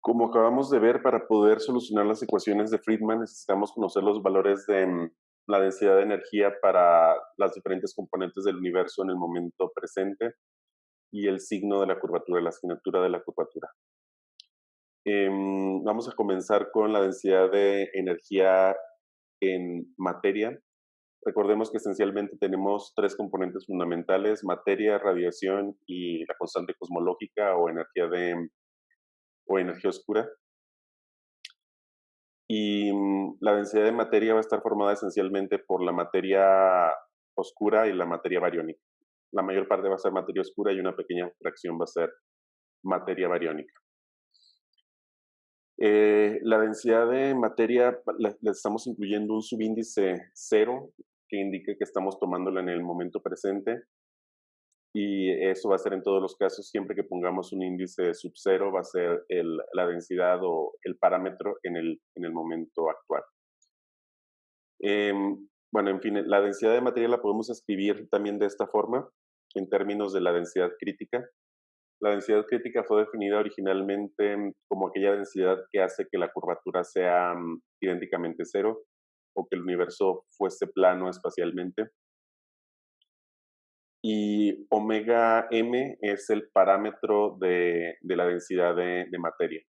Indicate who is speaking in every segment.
Speaker 1: Como acabamos de ver, para poder solucionar las ecuaciones de Friedman necesitamos conocer los valores de la densidad de energía para las diferentes componentes del universo en el momento presente y el signo de la curvatura, la asignatura de la curvatura. Vamos a comenzar con la densidad de energía en materia. Recordemos que esencialmente tenemos tres componentes fundamentales: materia, radiación y la constante cosmológica o energía oscura. Y la densidad de materia va a estar formada esencialmente por la materia oscura y la materia bariónica. La mayor parte va a ser materia oscura y una pequeña fracción va a ser materia bariónica. La densidad de materia le estamos incluyendo un subíndice 0 que indica que estamos tomándola en el momento presente, y eso va a ser en todos los casos. Siempre que pongamos un índice sub 0 va a ser la densidad o el parámetro en el momento actual. Bueno, en fin, la densidad de materia la podemos escribir también de esta forma, en términos de la densidad crítica. La densidad crítica fue definida originalmente como aquella densidad que hace que la curvatura sea idénticamente cero, o que el universo fuese plano espacialmente. Y omega m es el parámetro de la densidad de materia.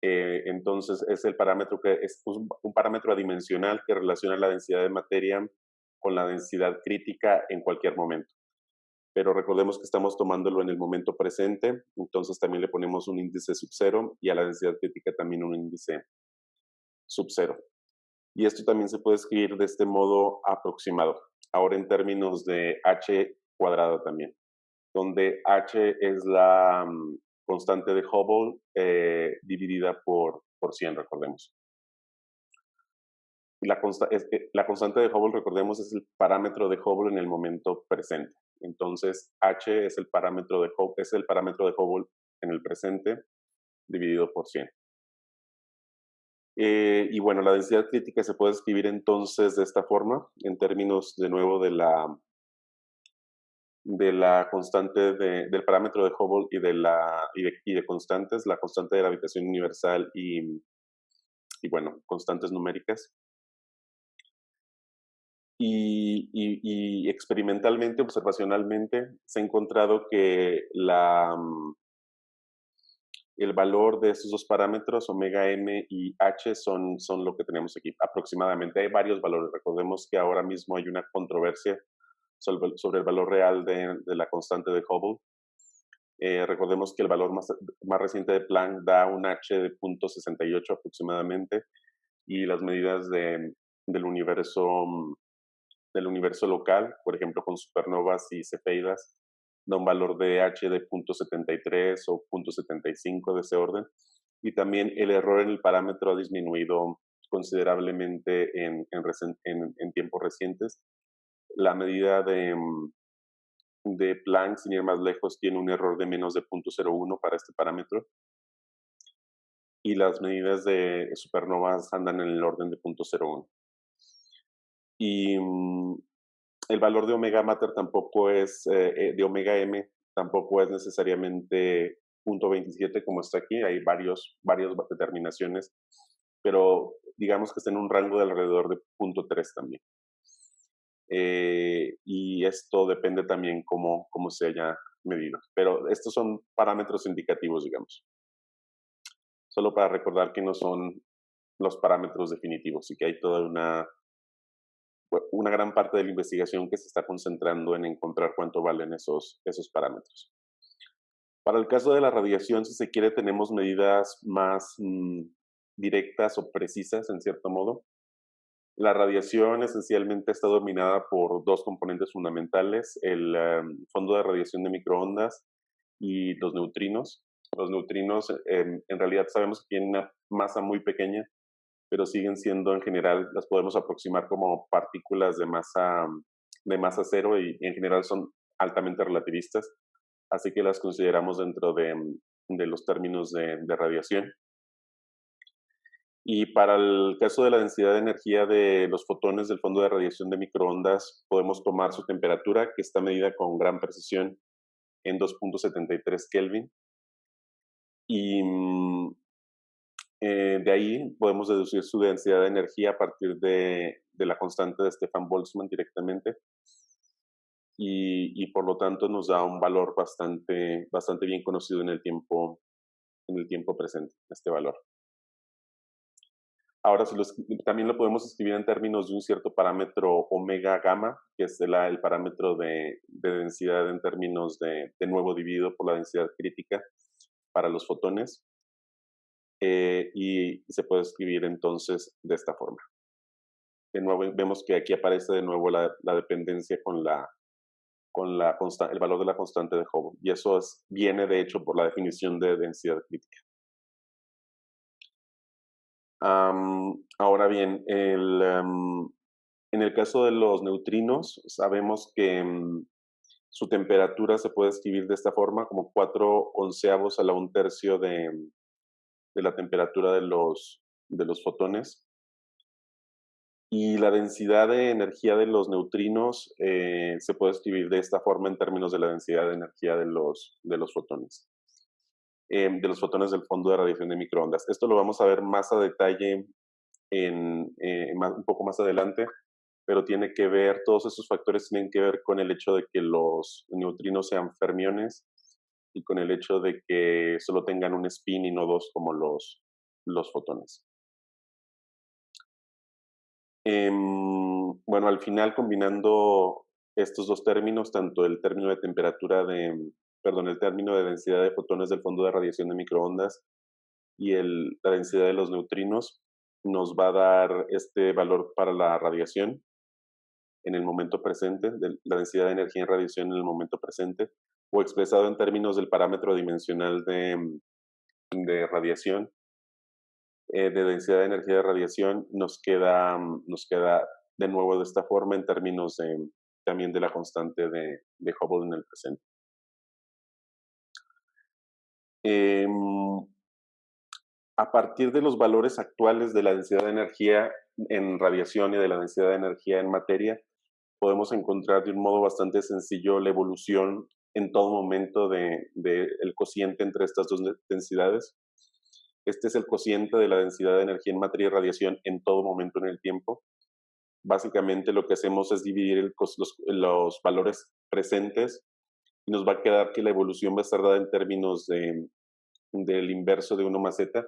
Speaker 1: Entonces es el parámetro que es un parámetro adimensional que relaciona la densidad de materia con la densidad crítica en cualquier momento. Pero recordemos que estamos tomándolo en el momento presente, entonces también le ponemos un índice sub cero y a la densidad crítica también un índice sub cero. Y esto también se puede escribir de este modo aproximado, ahora en términos de h cuadrado también, donde h es la constante de Hubble dividida por 100, recordemos. La constante de Hubble, recordemos, es el parámetro de Hubble en el momento presente. Entonces, h es el parámetro de Hubble en el presente dividido por 100. Y bueno, la densidad crítica se puede escribir entonces de esta forma, en términos de nuevo de la constante del parámetro de Hubble y de constantes, la constante de gravitación universal y bueno, constantes numéricas. Y experimentalmente, observacionalmente, se ha encontrado que el valor de esos dos parámetros, omega m y h, son lo que tenemos aquí aproximadamente. Hay varios valores. Recordemos que ahora mismo hay una controversia sobre el valor real de la constante de Hubble. Recordemos que el valor más reciente de Planck da un h de 0.68 aproximadamente, y las medidas del universo local, por ejemplo con supernovas y cefeidas, da un valor de h de 0.73 o 0.75 de ese orden. Y también el error en el parámetro ha disminuido considerablemente en tiempos recientes. La medida de Planck, sin ir más lejos, tiene un error de menos de 0.01 para este parámetro, y las medidas de supernovas andan en el orden de 0.01. Y el valor de omega mater tampoco es, de omega m, tampoco es necesariamente 0.27 como está aquí. Hay varias determinaciones, pero digamos que está en un rango de alrededor de 0.3 también. Y esto depende también cómo se haya medido. Pero estos son parámetros indicativos, digamos. Solo para recordar que no son los parámetros definitivos y que hay toda una gran parte de la investigación que se está concentrando en encontrar cuánto valen esos parámetros. Para el caso de la radiación, si se quiere, tenemos medidas más directas o precisas, en cierto modo. La radiación esencialmente está dominada por dos componentes fundamentales: el fondo de radiación de microondas y los neutrinos. Los neutrinos en realidad sabemos que tienen una masa muy pequeña, pero siguen siendo, en general, las podemos aproximar como partículas de masa cero, y en general son altamente relativistas, así que las consideramos dentro de los términos de radiación. Y para el caso de la densidad de energía de los fotones del fondo de radiación de microondas, podemos tomar su temperatura, que está medida con gran precisión en 2.73 Kelvin. Y De ahí podemos deducir su densidad de energía a partir de la constante de Stefan Boltzmann directamente y por lo tanto nos da un valor bastante bien conocido en el tiempo presente, este valor. Ahora, también lo podemos escribir en términos de un cierto parámetro omega gamma, que es el parámetro de densidad en términos de nuevo dividido por la densidad crítica para los fotones. Y se puede escribir entonces de esta forma. De nuevo, vemos que aquí aparece de nuevo la dependencia con el valor de la constante de Hubble. Y eso viene, de hecho, por la definición de densidad crítica. Ahora bien, en el caso de los neutrinos, sabemos que su temperatura se puede escribir de esta forma, como 4/11 a la 1/3 de la temperatura de los fotones. Y la densidad de energía de los neutrinos se puede escribir de esta forma en términos de la densidad de energía de los fotones. De los fotones del fondo de radiación de microondas. Esto lo vamos a ver más a detalle un poco más adelante, pero todos esos factores tienen que ver con el hecho de que los neutrinos sean fermiones y con el hecho de que solo tengan un spin y no dos como los fotones. Bueno, al final combinando estos dos términos, tanto el término de el término de densidad de fotones del fondo de radiación de microondas y la densidad de los neutrinos, nos va a dar este valor para la radiación en el momento presente, la densidad de energía en radiación en el momento presente, o expresado en términos del parámetro dimensional de radiación, de densidad de energía de radiación, nos queda de nuevo de esta forma en términos también de la constante de Hubble en el presente. A partir de los valores actuales de la densidad de energía en radiación y de la densidad de energía en materia, podemos encontrar de un modo bastante sencillo la evolución en todo momento del cociente entre estas dos densidades. Este es el cociente de la densidad de energía en materia y radiación en todo momento en el tiempo. Básicamente lo que hacemos es dividir los valores presentes y nos va a quedar que la evolución va a estar dada en términos del inverso de 1 más z.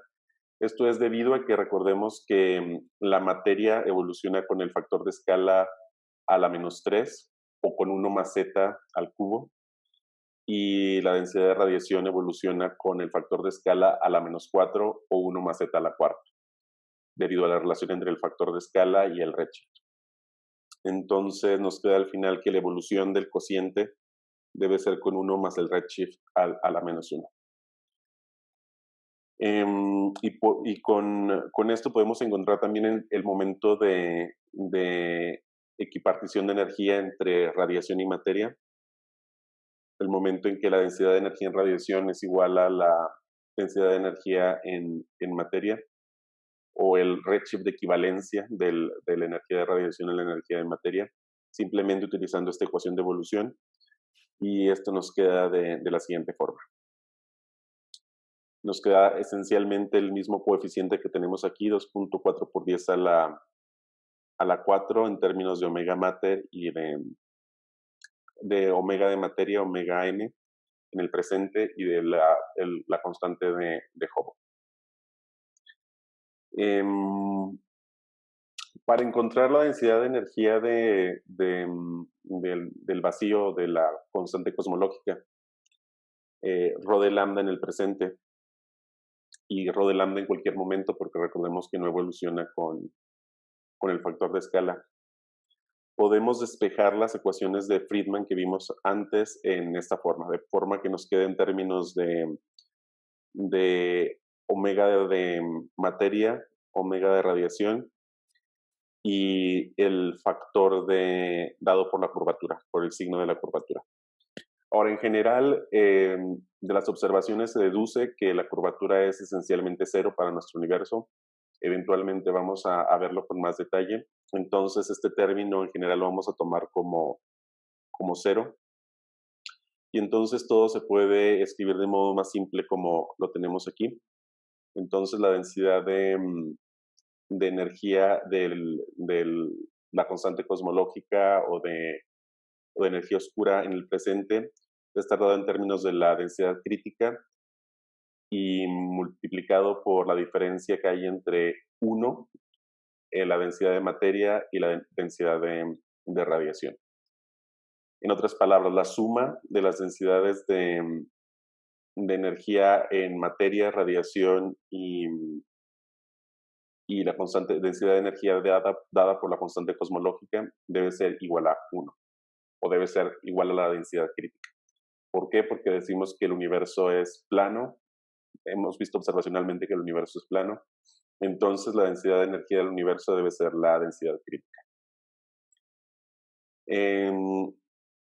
Speaker 1: Esto es debido a que recordemos que la materia evoluciona con el factor de escala a la -3 o con 1 más z al cubo, y la densidad de radiación evoluciona con el factor de escala a la -4 o 1 más z a la cuarta, debido a la relación entre el factor de escala y el redshift. Entonces nos queda al final que la evolución del cociente debe ser con 1 más el redshift a la -1. Y con esto podemos encontrar también el momento de equipartición de energía entre radiación y materia. El momento en que la densidad de energía en radiación es igual a la densidad de energía en materia, o el redshift de equivalencia de la energía de radiación a la energía de materia, simplemente utilizando esta ecuación de evolución. Y esto nos queda de la siguiente forma. Nos queda esencialmente el mismo coeficiente que tenemos aquí, 2.4 por 10 a la 4 en términos de omega mater y de omega de materia, omega m en el presente, y de la constante de Hubble. Para encontrar la densidad de energía del vacío de la constante cosmológica, rho de lambda en el presente y rho de lambda en cualquier momento, porque recordemos que no evoluciona con el factor de escala, podemos despejar las ecuaciones de Friedman que vimos antes en esta forma, de forma que nos quede en términos de omega de materia, omega de radiación y el factor dado por la curvatura, por el signo de la curvatura. Ahora, en general, de las observaciones se deduce que la curvatura es esencialmente 0 para nuestro universo. Eventualmente vamos a verlo con más detalle. Entonces, este término en general lo vamos a tomar como 0. Y entonces todo se puede escribir de modo más simple como lo tenemos aquí. Entonces, la densidad de energía la constante cosmológica o de energía oscura en el presente está dado en términos de la densidad crítica y multiplicado por la diferencia que hay entre uno, la densidad de materia, y la densidad de radiación. En otras palabras, la suma de las densidades de energía en materia, radiación y la constante densidad de energía dada por la constante cosmológica debe ser igual a uno, o debe ser igual a la densidad crítica. ¿Por qué? Porque decimos que el universo es plano. Hemos visto observacionalmente que el universo es plano. Entonces, la densidad de energía del universo debe ser la densidad crítica.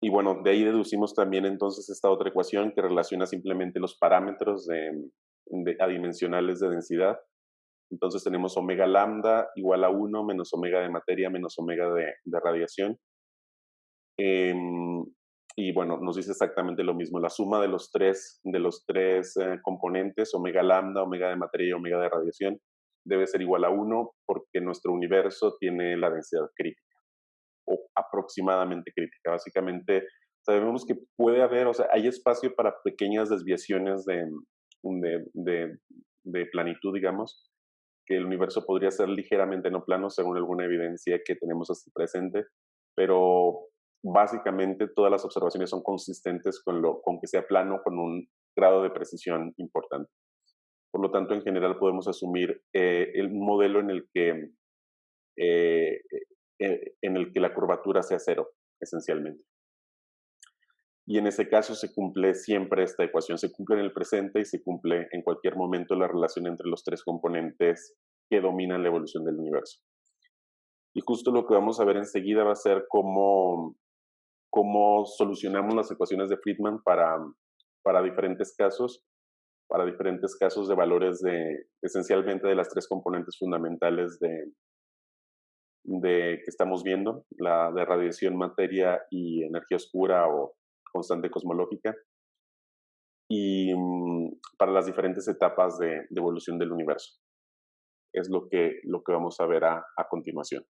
Speaker 1: Y bueno, de ahí deducimos también entonces esta otra ecuación que relaciona simplemente los parámetros adimensionales de densidad. Entonces tenemos omega lambda igual a 1 menos omega de materia menos omega de radiación. Y bueno, nos dice exactamente lo mismo. La suma de los tres componentes, omega lambda, omega de materia y omega de radiación, debe ser igual a 1 porque nuestro universo tiene la densidad crítica o aproximadamente crítica. Básicamente, sabemos que puede haber, o sea, hay espacio para pequeñas desviaciones de, de planitud, digamos, que el universo podría ser ligeramente no plano según alguna evidencia que tenemos hasta el presente, pero básicamente todas las observaciones son consistentes con que sea plano con un grado de precisión importante. Por lo tanto, en general podemos asumir el modelo eh, en el que la curvatura sea cero, esencialmente. Y en ese caso se cumple siempre esta ecuación, se cumple en el presente y se cumple en cualquier momento la relación entre los tres componentes que dominan la evolución del universo. Y justo lo que vamos a ver enseguida va a ser cómo solucionamos las ecuaciones de Friedman para diferentes casos, de valores esencialmente de las tres componentes fundamentales que estamos viendo, la de radiación, materia y energía oscura o constante cosmológica, y para las diferentes etapas de evolución del universo. Es lo que vamos a ver a continuación.